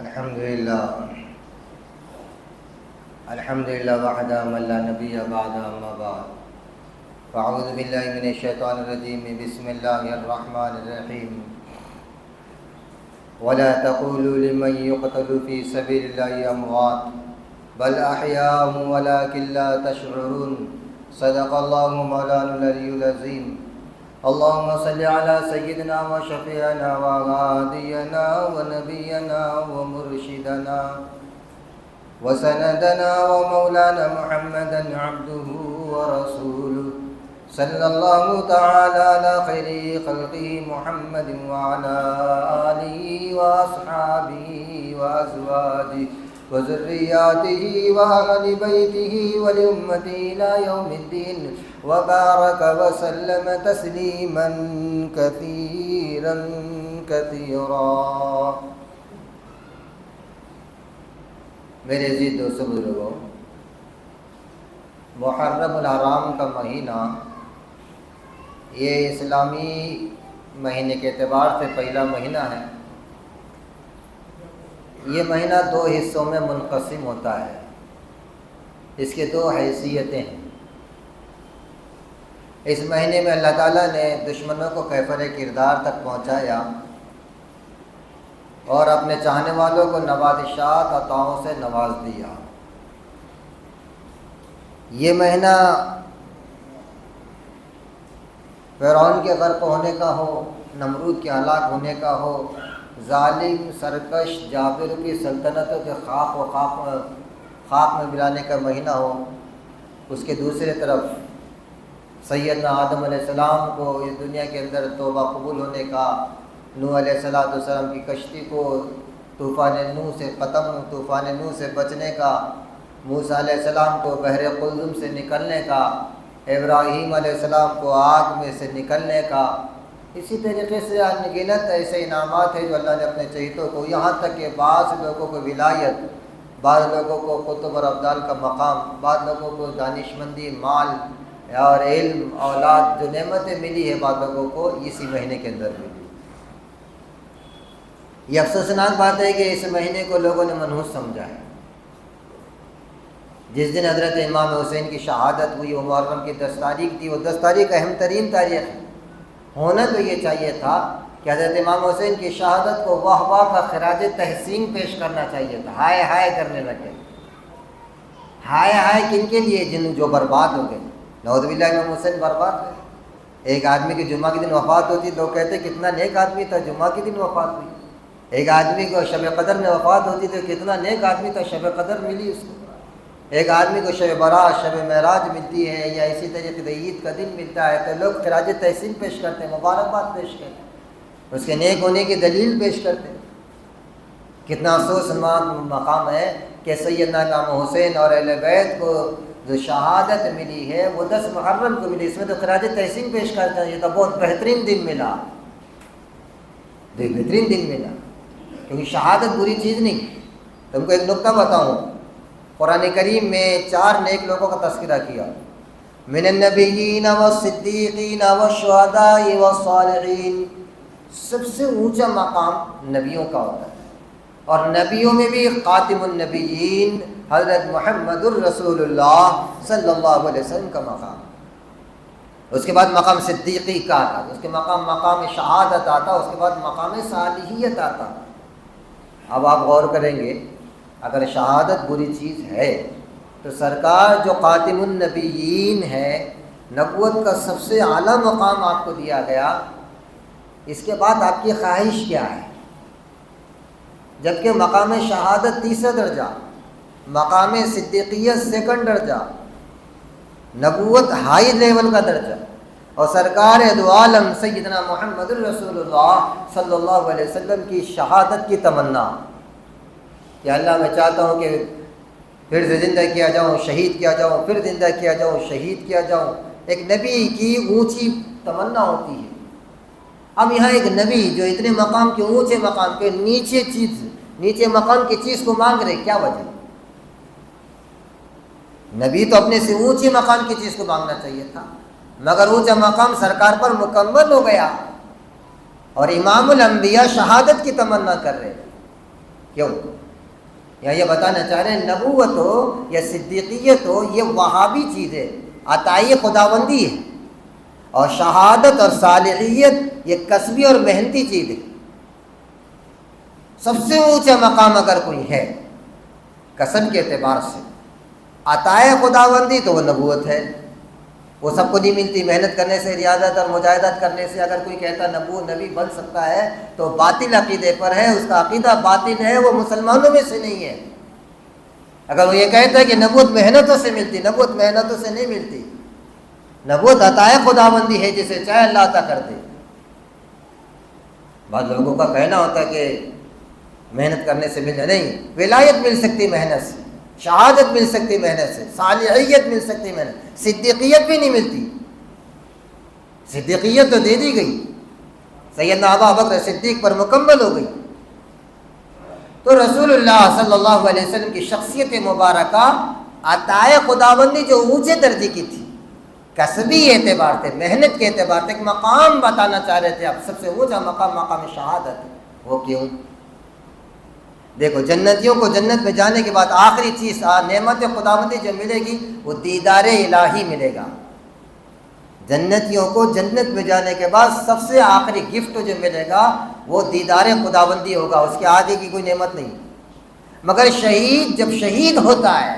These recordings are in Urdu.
الحمدللہ وحدہ من لا نبی بعد اما بعد فاعوذ باللہ من الشیطان الرجیم بسم اللہ الرحمن الرحیم ولا تقولوا لمن يقتل في سبيل الله اموات بل احیاء ولكن لا تشعرون صدق اللہ مولانا العلی العظیم اللهم صل على سيدنا وشفيعنا وهادينا ونبينا ومرشدنا وسندنا ومولانا محمدا عبده ورسوله صلى الله تعالى على خير خلقه محمد وعلى آله وأصحابه وأزواجه وذرياته وأهل بيته ولأمته إلى يوم الدين وبارك وسلم تسليما كثيرا كثيرا. میرے عزیز دوستو بزرگوں، محرم الحرام کا مہینہ یہ اسلامی مہینے کے اعتبار سے پہلا مہینہ ہے. یہ مہینہ دو حصوں میں منقسم ہوتا ہے. اس کے دو حیثیتیں ہیں. اس مہینے میں اللہ تعالیٰ نے دشمنوں کو کیفر کردار تک پہنچایا اور اپنے چاہنے والوں کو نوازشات عطاؤں سے نواز دیا. یہ مہینہ فرعون کے غرق ہونے کا ہو، نمرود کے ہلاک ہونے کا ہو، ظالم سرکش جابر کی سلطنتوں کے خاک میں ملانے کا مہینہ ہو. اس کے دوسرے طرف سیدنا آدم علیہ السلام کو اس دنیا کے اندر توبہ قبول ہونے کا، نوح علیہ السلام کی کشتی کو طوفان نوح سے بچنے کا، موسیٰ علیہ السلام کو بحر قلزم سے نکلنے کا، ابراہیم علیہ السلام کو آگ میں سے نکلنے کا. اسی طریقے سے انگنت ایسے انعامات ہیں جو اللہ نے اپنے چہیتوں کو، یہاں تک کہ بعض لوگوں کو ولایت، بعض لوگوں کو قطب اور ابدال کا مقام، بعض لوگوں کو دانشمندی، مال اور علم، اولاد، جو نعمتیں ملی ہے بعض لوگوں کو اسی مہینے کے اندر ملی. یہ افسوسناک بات ہے کہ اس مہینے کو لوگوں نے منحوس سمجھا ہے. جس دن حضرت امام حسین کی شہادت ہوئی وہ محرم کی 10 تاریخ تھی. وہ 10 تاریخ اہم ترین تاریخ ہے. ہونا تو یہ چاہیے تھا کہ حضرت امام حسین کی شہادت کو واہ واہ کا خراج تحسین پیش کرنا چاہیے تھا. ہائے ہائے کرنے لگے. ہائے ہائے کن کے لیے؟ جن جو برباد ہو گئے. نعوذ باللہ امام حسین برباد ہوئے. ایک آدمی کی جمعہ کے دن وفات ہوتی، لوگ کہتے کتنا نیک آدمی تھا، جمعہ کے دن وفات ہوئی. ایک آدمی کو شب قدر میں وفات ہوتی تو کتنا نیک آدمی تھا، شب قدر ملی اس کو. ایک آدمی کو شب برات، شب معراج ملتی ہے، یا اسی طریقے سے عید کا دن ملتا ہے تو لوگ خراج تحسین پیش کرتے ہیں، مبارکباد پیش کرتے ہیں، اس کے نیک ہونے کی دلیل پیش کرتے ہیں. کتنا افسوسناک مقام ہے کہ سیدنا امام حسین اور اہل بیت کو جو شہادت ملی ہے وہ 10 محرم کو ملی. اس میں تو خراج تحسین پیش کرتے ہیں. یہ تو بہت بہترین دن ملا، بہترین دن ملا، کیونکہ شہادت بری چیز نہیں. تم کو ایک نکتہ بتاؤں، قرآن کریم میں 4 نیک لوگوں کا تذکرہ کیا. من النبیین والصدیقین والشہداء والصالحین. سب سے اونچا مقام نبیوں کا ہوتا ہے، اور نبیوں میں بھی خاتم النبیین حضرت محمد الرسول اللہ صلی اللہ علیہ وسلم کا مقام. اس کے بعد مقام صدیقی کا آتا، اس کے مقام شہادت آتا، اس کے بعد مقام صالحیت آتا. اب آپ غور کریں گے، اگر شہادت بری چیز ہے تو سرکار جو خاتم النبیین ہے، نبوت کا سب سے اعلیٰ مقام آپ کو دیا گیا، اس کے بعد آپ کی خواہش کیا ہے؟ جبکہ مقام شہادت تیسرا درجہ، مقام صدیقیت سیکنڈ درجہ، نبوت ہائی لیول کا درجہ، اور سرکار دو عالم سیدنا محمد الرسول اللہ صلی اللہ علیہ وسلم کی شہادت کی تمنا کہ اللہ میں چاہتا ہوں کہ پھر سے زندہ کیا جاؤں، شہید کیا جاؤں، پھر زندہ کیا جاؤں، شہید کیا جاؤں. ایک نبی کی اونچی تمنا ہوتی ہے. اب یہاں ایک نبی جو اتنے مقام کے اونچے مقام کے نیچے مقام کی چیز کو مانگ رہے، کیا وجہ؟ نبی تو اپنے سے اونچے مقام کی چیز کو مانگنا چاہیے تھا، مگر اونچا مقام سرکار پر مکمل ہو گیا اور امام الانبیاء شہادت کی تمنا کر رہے. کیوں؟ یا یہ بتانا چاہ رہے ہیں نبوت ہو یا صدیقیت ہو یہ وہابی چیز ہے، عطائی خداوندی ہے، اور شہادت اور صالحیت یہ کسبی اور محنتی چیز ہے۔ سب سے اونچا مقام اگر کوئی ہے کسب کے اعتبار سے عطائے خداوندی تو وہ نبوت ہے۔ وہ سب کو نہیں ملتی، محنت کرنے سے، ریاضت اور مجاہدت کرنے سے اگر کوئی کہتا نبی بن سکتا ہے تو باطل عقیدے پر ہے، اس کا عقیدہ باطل ہے، وہ مسلمانوں میں سے نہیں ہے۔ اگر وہ یہ کہتا ہے کہ نبوت محنتوں سے ملتی، نبوت محنتوں سے نہیں ملتی، نبوت عطائے خداوندی ہے، جسے چاہے اللہ عطا کر دے۔ بعض لوگوں کا کہنا ہوتا ہے کہ محنت کرنے سے مل جائے، نہیں، ولایت مل سکتی محنت سے، شہادت مل سکتی محنت سے، صالحیت مل سکتی محنت، صدیقیت بھی نہیں ملتی۔ صدیقیت تو دے دی گئی، سیدنا ابو بکر صدیق پر مکمل ہو گئی۔ تو رسول اللہ صلی اللہ علیہ وسلم کی شخصیت مبارکہ عطائے خداوندی جو اونچے درجے کی تھی، کسبی اعتبار سے، محنت کے اعتبار سے ایک مقام بتانا چاہ رہے تھے آپ، سب سے اونچا مقام مقام شہادت ہے۔ وہ کیوں؟ دیکھو جنتیوں کو جنت میں جانے کے بعد آخری چیز نعمت خداوندی جو ملے گی وہ دیدار الہی ملے گا۔ جنتیوں کو جنت میں جانے کے بعد سب سے آخری گفٹ جو ملے گا وہ دیدار خداوندی ہوگا، اس کے آگے کی کوئی نعمت نہیں۔ مگر شہید جب شہید ہوتا ہے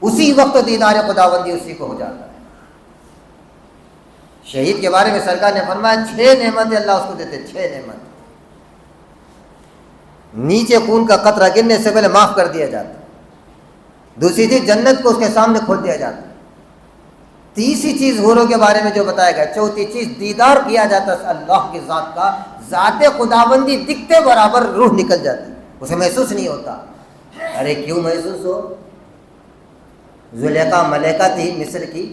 اسی وقت دیدار خداوندی اسی کو ہو جاتا ہے۔ شہید کے بارے میں سرکار نے فرمایا 6 نعمتیں اللہ اس کو دیتے، 6 نعمت۔ نیچے خون کا قطرہ گرنے سے پہلے معاف کر دیا جاتا، دوسری چیز جنت کو اس کے سامنے کھول دیا جاتا، تیسری چیز حوروں کے بارے میں جو بتایا گیا، چوتھی چیز دیدار کیا جاتا ہے اللہ کی ذات کا، ذات خداوندی دکھتے برابر روح نکل جاتی، اسے محسوس نہیں ہوتا۔ ارے کیوں محسوس ہو؟ زلیخا ملکہ تھی مصر کی،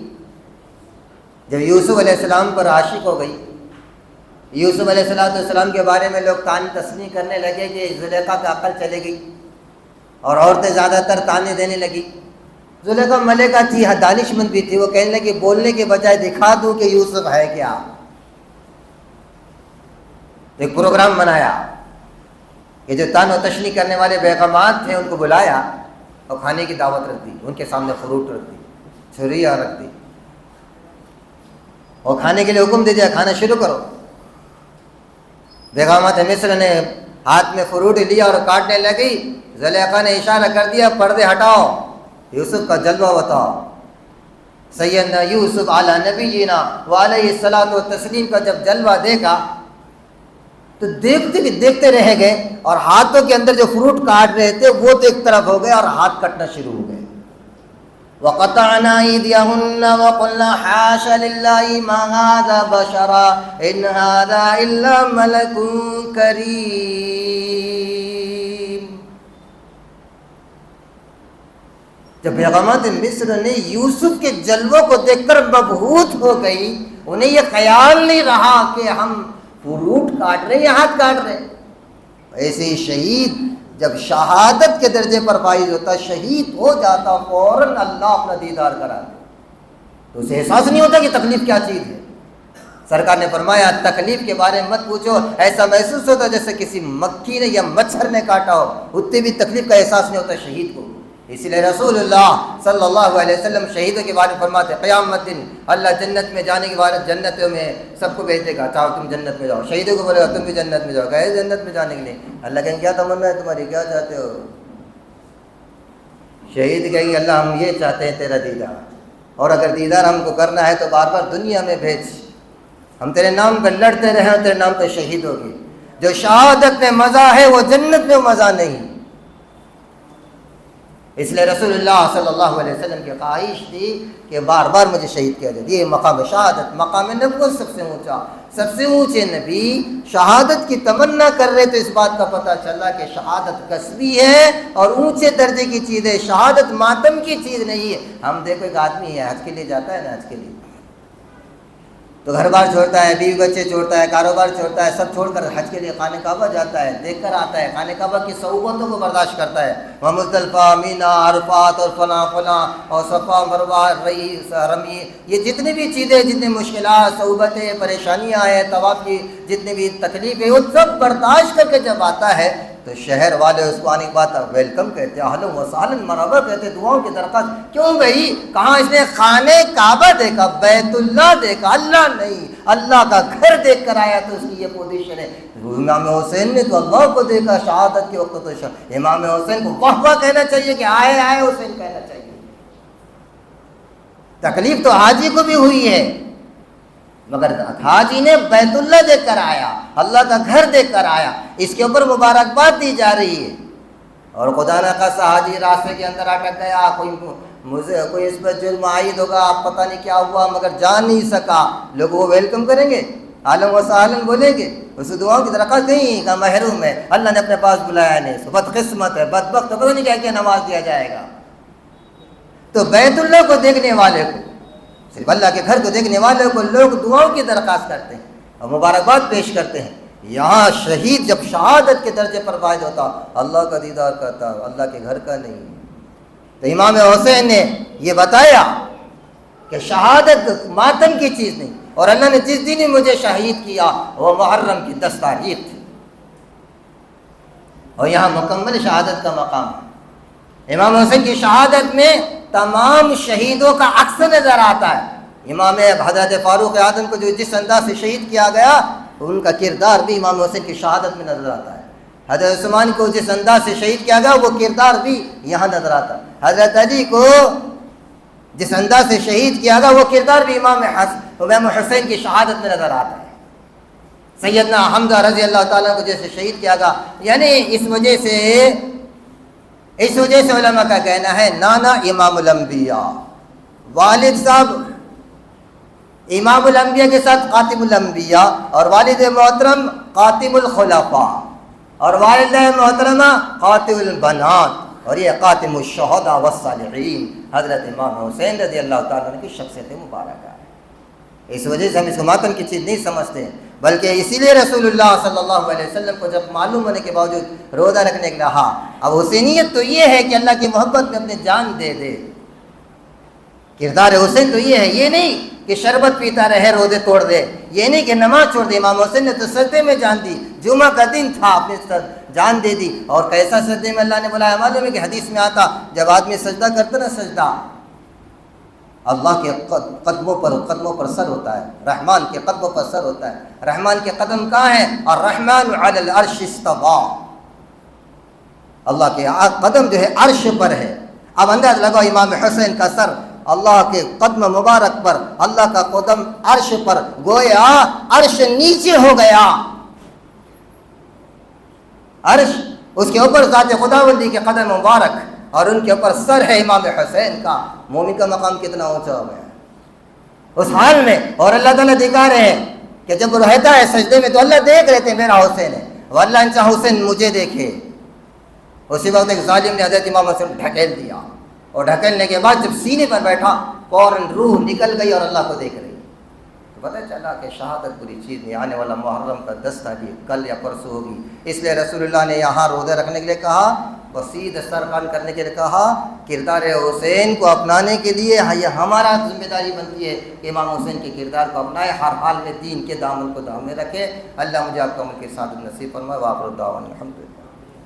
جب یوسف علیہ السلام پر عاشق ہو گئی، یوسف علیہ السلام کے بارے میں لوگ طعن تسنی کرنے لگے کہ زلیخا کا عقل چلے گئی، اور عورتیں زیادہ تر طعنے دینے لگی۔ زلیخا ملکہ تھی، دانش مند بھی تھی، وہ کہنے لگی بولنے کے بجائے دکھا دوں کہ یوسف ہے کیا۔ ایک پروگرام بنایا کہ جو طعن و تشنی کرنے والے بیگمات تھے ان کو بلایا اور کھانے کی دعوت رکھ دی، ان کے سامنے فروٹ رکھ دی، چھریاں رکھ دی، اور کھانے کے لیے حکم دے دیا کھانا شروع کرو۔ بیگمات مصر نے ہاتھ میں فروٹ لیا اور کاٹنے لگی، زلیخا نے اشارہ کر دیا پردے ہٹاؤ، یوسف کا جلوہ بتاؤ۔ سیدنا یوسف علی نبینا وعلیہ الصلوۃ والتسلیم کا جب جلوہ دیکھا تو دیکھتے رہ گئے، اور ہاتھوں کے اندر جو فروٹ کاٹ رہے تھے وہ تو ایک طرف ہو گئے اور ہاتھ کٹنا شروع ہو گئے۔ وَقَطَعْنَا أَيْدِيَهُنَّ وَقُلْنَا حَاشَ لِلَّهِ مَا هَذَا بَشَرًا إِنْ هَذَا إِلَّا مَلَكٌ كَرِيمٌ۔ جب بیگمات مصر نے یوسف کے جلووں کو دیکھ کر مبہوت ہو گئی، انہیں یہ خیال نہیں رہا کہ ہم فروٹ کاٹ رہے ہیں، ہاتھ کاٹ رہے ہیں۔ ایسے ہی شہید جب شہادت کے درجے پر فائز ہوتا، شہید ہو جاتا، فوراً اللہ اپنا دیدار کراتا، تو اسے احساس نہیں ہوتا کہ تکلیف کیا چیز ہے۔ سرکار نے فرمایا تکلیف کے بارے میں مت پوچھو، ایسا محسوس ہوتا جیسے کسی مکھی نے یا مچھر نے کاٹا ہو، اتنی بھی تکلیف کا احساس نہیں ہوتا شہید کو۔ اسی لیے رسول اللہ صلی اللہ علیہ وسلم شہیدوں کے بارے میں فرماتے ہیں قیامت دن اللہ جنت میں جانے کے بارے جنتوں میں سب کو بھیج دے گا، چاہو تم جنت میں جاؤ، شہیدوں کو بولے گا تم بھی جنت میں جاؤ، گئے جنت میں جانے کے لیے، اللہ کہیں کیا تمنا ہے تمہاری، کیا چاہتے ہو؟ شہید کہیں گے اللہ ہم یہ چاہتے ہیں تیرا دیدار، اور اگر دیدار ہم کو کرنا ہے تو بار بار دنیا میں بھیج، ہم تیرے نام پہ لڑتے رہے اور تیرے نام پہ شہید ہوگی۔ جو شہادت میں مزہ ہے وہ جنت میں مزہ نہیں۔ اس لیے رسول اللہ صلی اللہ علیہ وسلم کی خواہش تھی کہ بار بار مجھے شہید کیا جائے۔ یہ مقام شہادت، مقام نبوت سب سے اونچا، سب سے اونچے نبی شہادت کی تمنا کر رہے تو اس بات کا پتہ چلا کہ شہادت کسبی ہے اور اونچے درجے کی چیز ہے، شہادت ماتم کی چیز نہیں ہے۔ ہم دیکھو ایک آدمی ہے حج کے لیے جاتا ہے نا، حج کے لیے تو گھر بار چھوڑتا ہے، بیوی بچے چھوڑتا ہے، کاروبار چھوڑتا ہے، سب چھوڑ کر حج کے لیے خانہ کعبہ جاتا ہے، دیکھ کر آتا ہے، خانہ کعبہ کی صعوبتوں کو برداشت کرتا ہے، وہاں مزدلفہ، مینا، عرفات اور فلاں اور صفا مروہ رمی، یہ جتنی بھی چیزیں، جتنی مشکلات، صعوبتیں، پریشانیاں ہیں، طواف کی جتنی بھی تکلیفیں، وہ سب برداشت کر کے جب آتا ہے تو شہر والے اس کو آنے کے بعد ویلکم کہتے، اہلا و سہلا مرحبا کہتے، دعاؤں کی درخواست. کیوں بھائی؟ کہاں اس نے خانہ کعبہ دیکھا، بیت اللہ دیکھا، اللہ نہیں، اللہ کا گھر دیکھ کر آیا تو اس کی یہ پوزیشن ہے. امام حسین نے تو اللہ کو دیکھا شہادت کے وقت، تو امام حسین کو واہ واہ کہنا چاہیے کہ آئے آئے حسین کہنا چاہیے. تکلیف تو حاجی کو بھی ہوئی ہے، مگر حاجی نے بیت اللہ دیکھ کر آیا، اللہ کا گھر دیکھ کر آیا، اس کے اوپر مبارکباد دی جا رہی ہے. اور خدا نہ خاصہ حاجی راستے کے اندر اٹک گیا، کوئی اس پر جرم عائد ہوگا، پتہ نہیں کیا ہوا، مگر جان نہیں سکا، لوگ وہ ویلکم کریں گے، عالم و سالم بولیں گے، اس دعاؤں کی درخواست نہیں کا محروم ہے، اللہ نے اپنے پاس بلایا نہیں، بد قسمت ہے، بدبخت ہے، پتہ نہیں کیا نواز دیا جائے گا. تو بیت اللہ کو دیکھنے والے کو، صرف اللہ کے گھر کو دیکھنے والے کو لوگ دعاؤں کی درخواست کرتے ہیں اور مبارکباد پیش کرتے ہیں. یہاں شہید جب شہادت کے درجے پر فائد ہوتا، اللہ کا دیدار کرتا، اللہ کے گھر کا نہیں. تو امام حسین نے یہ بتایا کہ شہادت ماتم کی چیز نہیں، اور اللہ نے جس دن ہی مجھے شہید کیا وہ محرم کی 10 تاریخ تھی، اور یہاں مکمل شہادت کا مقام ہے. امام حسین کی شہادت میں تمام شہیدوں کا عکس نظر آتا ہے. امام حضرت فاروق اعظم کو جو جس انداز سے شہید کیا گیا، ان کا کردار بھی امام حسین کی شہادت میں نظر آتا ہے. حضرت عثمان کو جس انداز سے شہید کیا گیا، وہ کردار بھی یہاں نظر آتا ہے. حضرت علی کو جس انداز سے شہید کیا گیا، وہ کردار بھی امام حسین کی شہادت میں نظر آتا ہے. سیدنا حمزہ رضی اللہ تعالیٰ کو جیسے شہید کیا گیا، یعنی اس وجہ سے علماء کا کہنا ہے نانا امام الانبیاء، والد صاحب امام الانبیاء کے ساتھ خاتم الانبیاء، اور والد محترم خاتم الخلفاء، اور والدہ محترمہ خاتم البنات، اور یہ خاتم الشہداء والصالحین حضرت امام حسین رضی اللہ تعالیٰ عنہ کی شخصیت مبارکہ ہے. اس وجہ سے ہم اس کو ماتم کی چیز نہیں سمجھتے، بلکہ اسی لیے رسول اللہ صلی اللہ علیہ وسلم کو جب معلوم ہونے کے باوجود روزہ رکھنے کے کہا. اب حسینیت تو یہ ہے کہ اللہ کی محبت میں اپنی جان دے دے. کردار حسین تو یہ ہے، یہ نہیں کہ شربت پیتا رہے روزے توڑ دے، یہ نہیں کہ نماز چھوڑ دے. امام حسین نے تو سجدے میں جان دی، جمعہ کا دن تھا، اپنے جان دے دی. اور کیسا سجدے میں اللہ نے بلایا معلوم ہے کہ حدیث میں آتا، جب آدمی سجدہ کرتا نا، سجدہ اللہ کے قدموں پر سر ہوتا ہے، رحمان کے قدموں پر سر ہوتا ہے. رحمان کے قدم کہاں ہیں؟ الرحمن علی العرش استوى، اللہ کے قدم جو ہے عرش پر ہے. اب انداز لگاؤ امام حسین کا سر اللہ کے قدم مبارک پر، اللہ کا قدم عرش پر، گویا عرش نیچے ہو گیا، عرش اس کے اوپر ذات خداوندی کے قدم مبارک، اور ان کے اوپر سر ہے امام حسین کا. مومن کا مقام کتنا اونچا ہو گیا اس حال میں. اور اللہ تعالیٰ دکھا رہے ہیں کہ جب وہ رہتا ہے سجدے میں تو اللہ دیکھ رہے تھے میرا حسین ہے، وہ اللہ ان سے حسین مجھے دیکھے. اسی وقت ایک ظالم نے حضرت امام حسین ڈھکیل دیا، اور ڈھکیلنے کے بعد جب سینے پر بیٹھا فوراً روح نکل گئی اور اللہ کو دیکھ رہی. تو پتہ چلا کہ شہادت بری چیز نہیں. آنے والا محرم کا 10 تاریخ کل یا پرسوں ہوگی، اس لیے رسول اللہ نے یہاں روزہ رکھنے کے لیے کہا، وسیع دسترخوان کرنے کے لیے کہا. کردار حسین کو اپنانے کے لیے یہ ہمارا ذمہ داری بنتی ہے کہ امام حسین کے کردار کو اپنائے، ہر حال میں دین کے دامن کو دامن میں رکھے. اللہ مجھے آپ کو عمل کے ساتھ نصیب فرمائے. وآخر دعوانا الحمدللہ.